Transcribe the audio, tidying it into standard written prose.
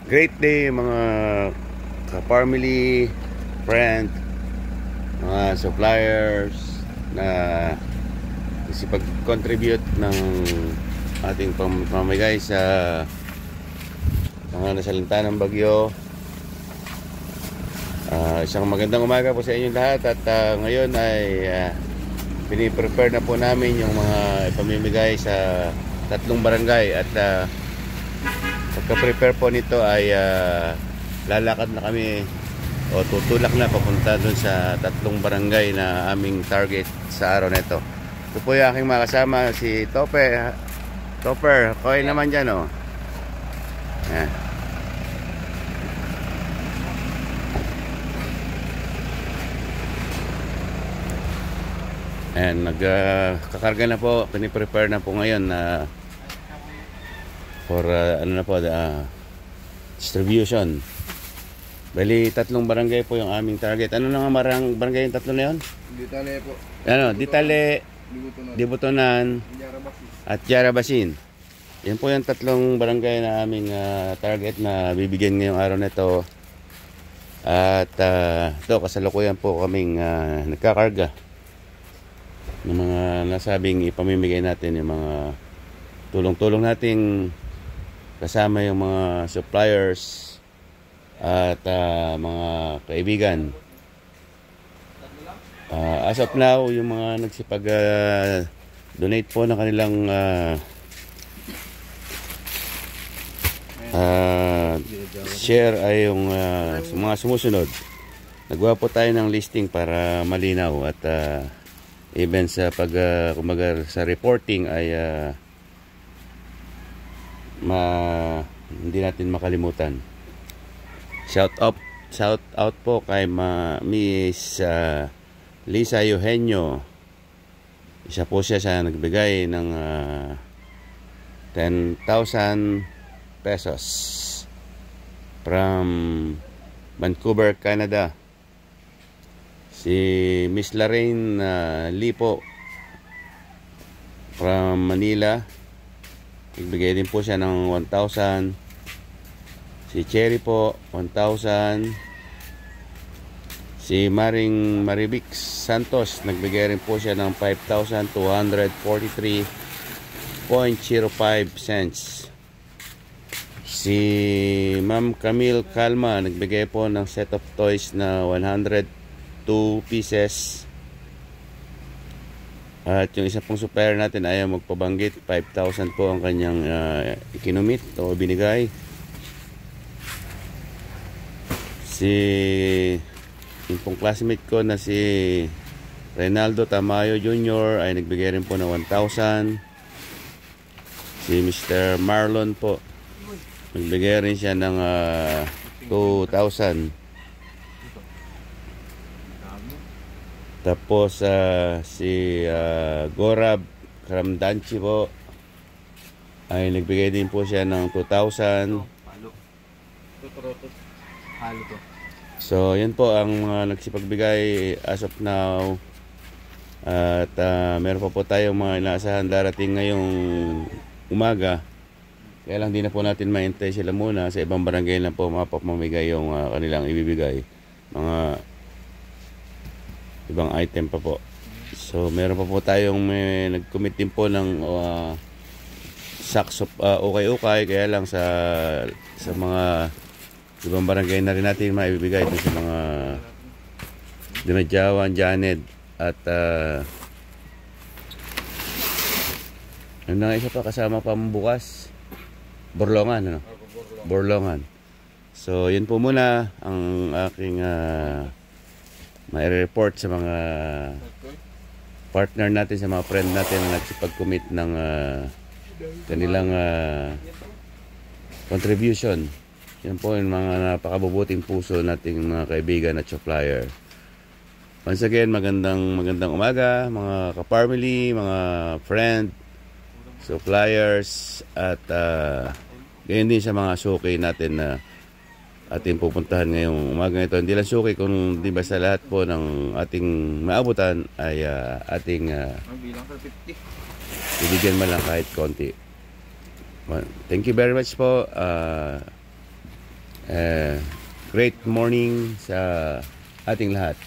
great day mga ka-family, friend, mga suppliers na isipag-contribute ng ating pamamigay sa mga nasalanta ng bagyo. Isang magandang umaga po sa inyong lahat at ngayon ay piniprepare na po namin yung mga ipamimigay sa tatlong barangay at pagka-prepare po nito ay lalakad na kami o tutulak na papunta dun sa tatlong barangay na aming target sa araw na ito. Ito po yung aking makasama, si Topper. Topper, koy naman dyan o. Yan. And nagkakarga na po, piniprepare na po ngayon for ano na po, distribution. Bali, tatlong barangay po yung aming target. Ano na nga barangay yung tatlo na yun? Ditale po. Ano, Ditale, Dibutunan, at Yarabasin. Yan po yung tatlong barangay na aming target na bibigyan ngayong araw na ito. At ito, kasalukuyan po kaming nagkakarga ng mga nasabing ipamimigay natin, yung mga tulong-tulong nating kasama yung mga suppliers at mga kaibigan. As of now, yung mga nagsipag donate po ng kanilang share ay yung mga sumusunod. Nagawa po tayo ng listing para malinaw at even sa kumbaga sa reporting ay hindi natin makalimutan. Shout out po kay Miss Lisa Eugenio. Isa po siya sa nagbigay ng 10,000 pesos from Vancouver, Canada. Si Miss Lorraine Lipo from Manila, nagbigay din po siya ng 1,000. Si Cherry po, 1,000. Si Maribix Santos, nagbigay rin po siya ng 5,243.05 cents. Si Ma'am Camille Calma, nagbigay po ng set of toys na 102 pieces. At yung isa pong supplier natin ayaw magpabanggit, 5,000 po ang kanyang ikinumit o binigay. Yung pong classmate ko na si Reynaldo Tamayo Jr. ay nagbigay rin po ng 1,000. Si Mr. Marlon po, nagbigay rin siya ng 2,000. Tapos si Gorab Karamdanchi po ay nagbigay din po siya ng 2,000. So yan po ang mga nagsipagbigay as of now. At meron pa po tayong mga inaasahan darating ngayong umaga. Kaya lang di na po natin maintay sila muna. Sa ibang barangay lang po mapapamigay yung kanilang ibibigay. Mga ibang item pa po. So meron pa po tayong nag-commit din po ng sacks of ukay-ukay. Kaya lang sa mga ibang barangay na rin natin maibibigay ito sa mga Dinadjawan, Janet at ano na isa pa kasama pa bukas, Borlongan, ano? Borlongan. So yun po muna ang aking mai-report sa mga partner natin, sa mga friend natin na nagsipag-commit ng kanilang contribution. Yan po yung mga napakabubuting puso nating mga kaibigan at supplier. Once again, magandang umaga mga ka-family, mga friend, suppliers, at gayon din sa mga suki natin na ating pupuntahan ngayong umaga ito. Hindi lang suki, kung di ba sa lahat po ng ating maabutan ay ating bibigyan man lang kahit konti. Thank you very much po. Great morning sa ating lahat.